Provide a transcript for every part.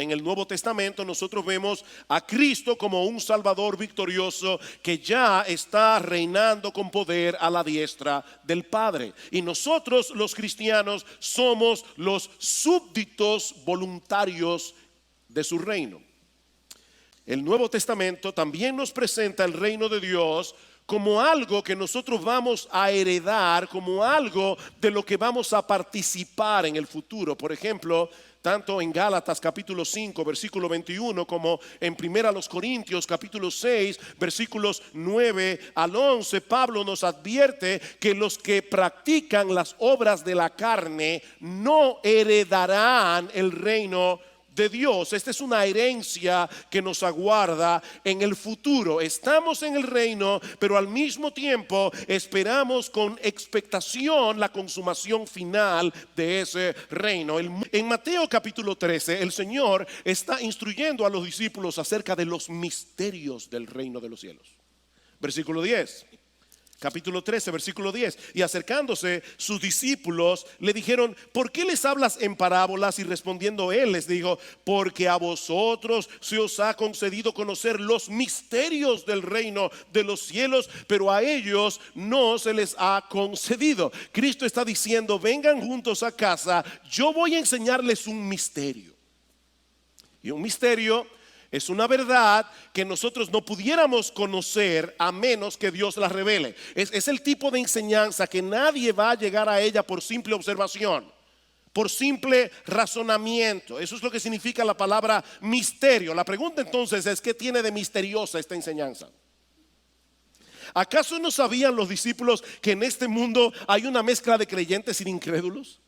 En el Nuevo Testamento nosotros vemos a Cristo como un Salvador victorioso que ya está reinando con poder a la diestra del Padre. Y nosotros los cristianos somos los súbditos voluntarios de su reino. El Nuevo Testamento también nos presenta el reino de Dios como algo que nosotros vamos a heredar, como algo de lo que vamos a participar en el futuro. Por ejemplo, tanto en Gálatas capítulo 5 versículo 21 como en 1 Corintios capítulo 6 versículos 9 al 11, Pablo nos advierte que los que practican las obras de la carne no heredarán el reino de Dios. Esta es una herencia que nos aguarda en el futuro. Estamos en el reino, pero al mismo tiempo esperamos con expectación la consumación final de ese reino. En Mateo capítulo 13, el Señor está instruyendo a los discípulos acerca de los misterios del reino de los cielos. Versículo 10. Capítulo 13, versículo 10. Y acercándose sus discípulos le dijeron: ¿por qué les hablas en parábolas? Y respondiendo él les dijo: porque a vosotros se os ha concedido conocer los misterios del reino de los cielos, pero a ellos no se les ha concedido. Cristo está diciendo: vengan juntos a casa, yo voy a enseñarles un misterio. Y un misterio es una verdad que nosotros no pudiéramos conocer a menos que Dios la revele. Es el tipo de enseñanza que nadie va a llegar a ella por simple observación, por simple razonamiento. Eso es lo que significa la palabra misterio. La pregunta entonces es: ¿qué tiene de misteriosa esta enseñanza? ¿Acaso no sabían los discípulos que en este mundo hay una mezcla de creyentes y de incrédulos?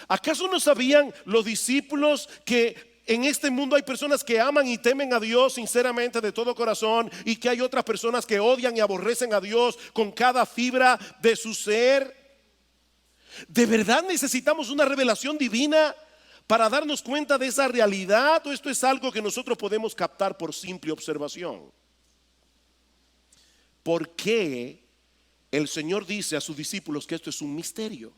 ¿Acaso no sabían los discípulos que en este mundo hay personas que aman y temen a Dios sinceramente de todo corazón, y que hay otras personas que odian y aborrecen a Dios con cada fibra de su ser? ¿De verdad necesitamos una revelación divina para darnos cuenta de esa realidad, o esto es algo que nosotros podemos captar por simple observación? ¿Por qué el Señor dice a sus discípulos que esto es un misterio?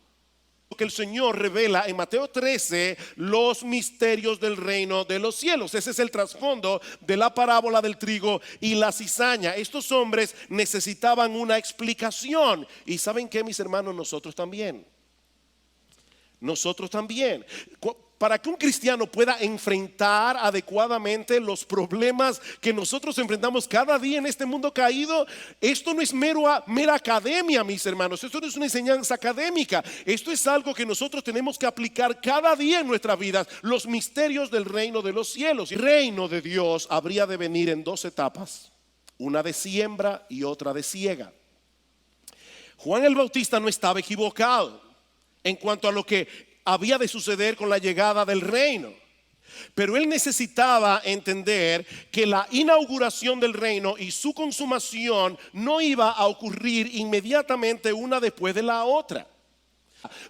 Que el Señor revela en Mateo 13 los misterios del reino de los cielos. Ese es el trasfondo de la parábola del trigo y la cizaña. Estos hombres necesitaban una explicación. Y ¿saben qué, mis hermanos? Nosotros también. Para que un cristiano pueda enfrentar adecuadamente los problemas que nosotros enfrentamos cada día en este mundo caído, esto no es mera academia, mis hermanos. Esto no es una enseñanza académica. Esto es algo que nosotros tenemos que aplicar cada día en nuestras vidas. Los misterios del reino de los cielos. El reino de Dios habría de venir en dos etapas: una de siembra y otra de siega. Juan el Bautista no estaba equivocado en cuanto a lo que había de suceder con la llegada del reino, pero él necesitaba entender que la inauguración del reino y su consumación no iba a ocurrir inmediatamente una después de la otra.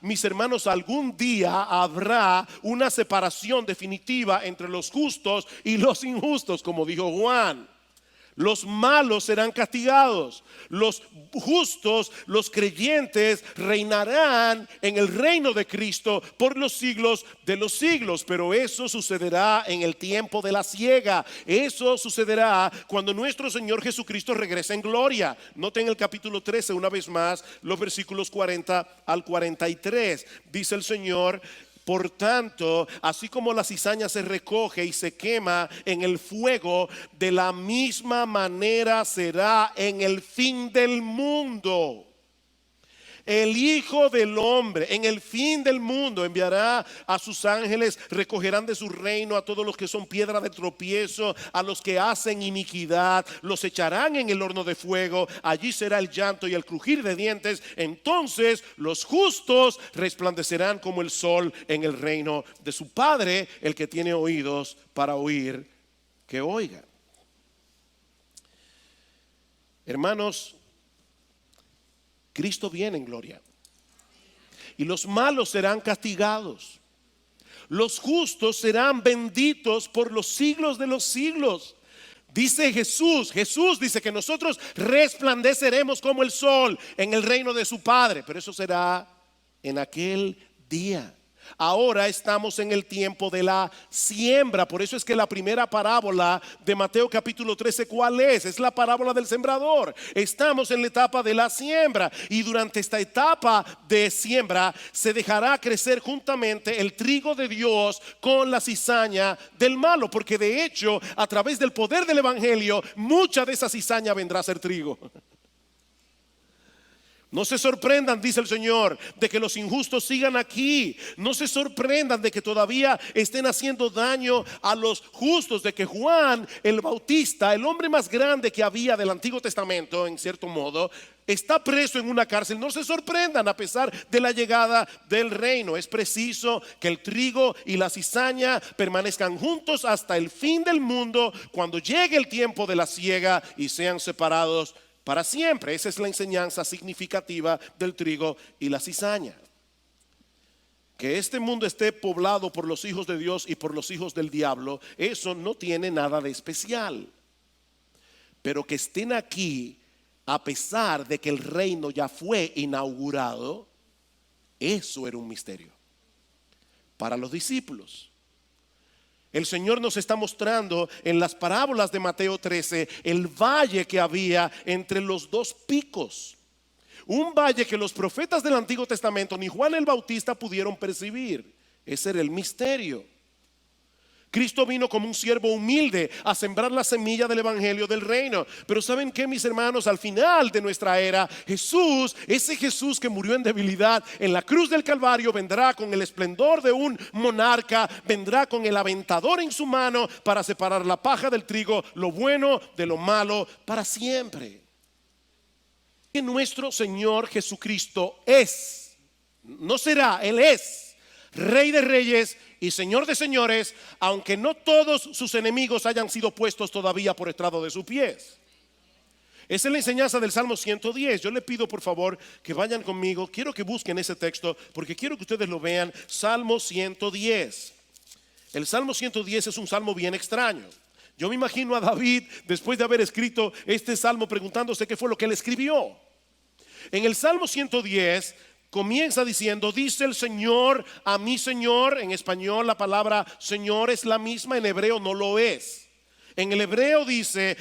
Mis hermanos, algún día habrá una separación definitiva entre los justos y los injustos, como dijo Juan. Los malos serán castigados, los justos, los creyentes, reinarán en el reino de Cristo por los siglos de los siglos. Pero eso sucederá en el tiempo de la siega. Eso sucederá cuando nuestro Señor Jesucristo regrese en gloria. Noten el capítulo 13 una vez más, los versículos 40 al 43. Dice el Señor: por tanto, así como la cizaña se recoge y se quema en el fuego, de la misma manera será en el fin del mundo. El Hijo del Hombre en el fin del mundo enviará a sus ángeles, recogerán de su reino a todos los que son piedra de tropiezo, a los que hacen iniquidad, los echarán en el horno de fuego. Allí será el llanto y el crujir de dientes. Entonces los justos resplandecerán como el sol en el reino de su Padre. El que tiene oídos para oír, que oiga. Hermanos, Cristo viene en gloria y los malos serán castigados. Los justos serán benditos por los siglos de los siglos. Dice Jesús dice que nosotros resplandeceremos como el sol en el reino de su Padre, pero eso será en aquel día. Ahora estamos en el tiempo de la siembra. Por eso es que la primera parábola de Mateo capítulo 13, ¿cuál es? Es la parábola del sembrador. Estamos en la etapa de la siembra, y durante esta etapa de siembra se dejará crecer juntamente el trigo de Dios con la cizaña del malo, porque de hecho a través del poder del evangelio mucha de esa cizaña vendrá a ser trigo. No se sorprendan, dice el Señor, de que los injustos sigan aquí. No se sorprendan de que todavía estén haciendo daño a los justos, de que Juan el Bautista, el hombre más grande que había del Antiguo Testamento, en cierto modo, está preso en una cárcel. No se sorprendan a pesar de la llegada del reino. Es preciso que el trigo y la cizaña permanezcan juntos hasta el fin del mundo, cuando llegue el tiempo de la siega y sean separados para siempre. Esa es la enseñanza significativa del trigo y la cizaña. Que este mundo esté poblado por los hijos de Dios y por los hijos del diablo, eso no tiene nada de especial. Pero que estén aquí a pesar de que el reino ya fue inaugurado, eso era un misterio para los discípulos. El Señor nos está mostrando en las parábolas de Mateo 13 el valle que había entre los dos picos. Un valle que los profetas del Antiguo Testamento ni Juan el Bautista pudieron percibir. Ese era el misterio. Cristo vino como un siervo humilde a sembrar la semilla del evangelio del reino. Pero ¿saben qué, mis hermanos? Al final de nuestra era, Jesús, ese Jesús que murió en debilidad en la cruz del Calvario, vendrá con el esplendor de un monarca, vendrá con el aventador en su mano para separar la paja del trigo, lo bueno de lo malo, para siempre. Que nuestro Señor Jesucristo es, no será, Él es Rey de reyes y Señor de señores, aunque no todos sus enemigos hayan sido puestos todavía por estrado de sus pies. Esa es la enseñanza del Salmo 110. Yo le pido por favor que vayan conmigo. Quiero que busquen ese texto porque quiero que ustedes lo vean. Salmo 110. El Salmo 110 es un salmo bien extraño. Yo me imagino a David, después de haber escrito este salmo, preguntándose qué fue lo que él escribió. En el Salmo 110 comienza diciendo: dice el Señor a mi Señor. En español la palabra Señor es la misma, en hebreo no lo es. En el hebreo dice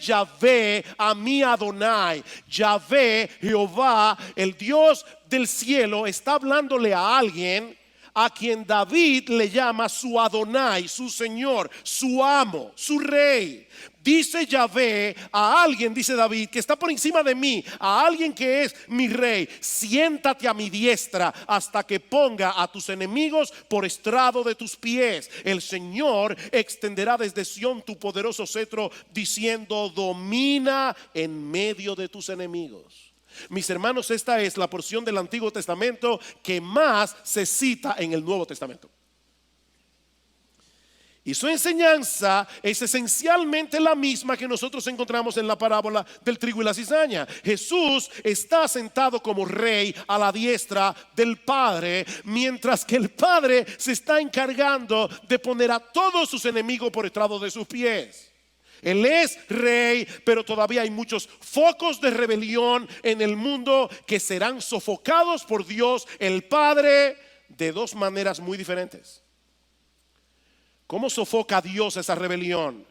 Yahvé a mi Adonai. Yahvé, Jehová, el Dios del cielo, está hablándole a alguien a quien David le llama su Adonai, su Señor, su amo, su rey. Dice Yahvé a alguien, dice David, que está por encima de mí, a alguien que es mi rey: siéntate a mi diestra hasta que ponga a tus enemigos por estrado de tus pies. El Señor extenderá desde Sión tu poderoso cetro, diciendo: domina en medio de tus enemigos. Mis hermanos, esta es la porción del Antiguo Testamento que más se cita en el Nuevo Testamento. Y su enseñanza es esencialmente la misma que nosotros encontramos en la parábola del trigo y la cizaña. Jesús está sentado como rey a la diestra del Padre, mientras que el Padre se está encargando de poner a todos sus enemigos por estrado de sus pies. Él es rey, pero todavía hay muchos focos de rebelión en el mundo que serán sofocados por Dios el Padre de dos maneras muy diferentes. ¿Cómo sofoca Dios esa rebelión?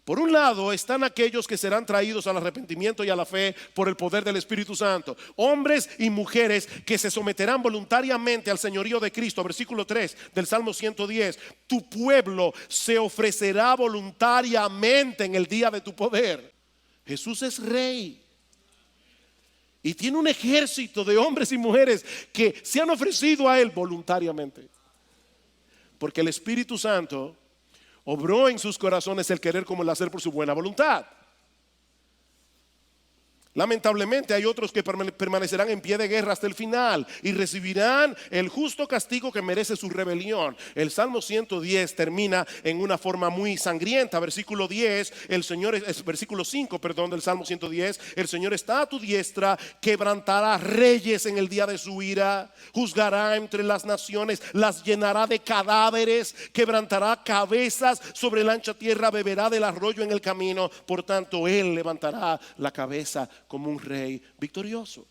Por un lado están aquellos que serán traídos al arrepentimiento y a la fe por el poder del Espíritu Santo. Hombres y mujeres que se someterán voluntariamente al señorío de Cristo. Versículo 3 del Salmo 110. Tu pueblo se ofrecerá voluntariamente en el día de tu poder. Jesús es rey y tiene un ejército de hombres y mujeres que se han ofrecido a Él voluntariamente, porque el Espíritu Santo obró en sus corazones el querer como el hacer por su buena voluntad. Lamentablemente hay otros que permanecerán en pie de guerra hasta el final y recibirán el justo castigo que merece su rebelión. El Salmo 110 termina en una forma muy sangrienta. Versículo 10, versículo 5, perdón, del Salmo 110. El Señor está a tu diestra, quebrantará reyes en el día de su ira, juzgará entre las naciones, las llenará de cadáveres, quebrantará cabezas sobre la ancha tierra, beberá del arroyo en el camino. Por tanto, Él levantará la cabeza como un rey victorioso.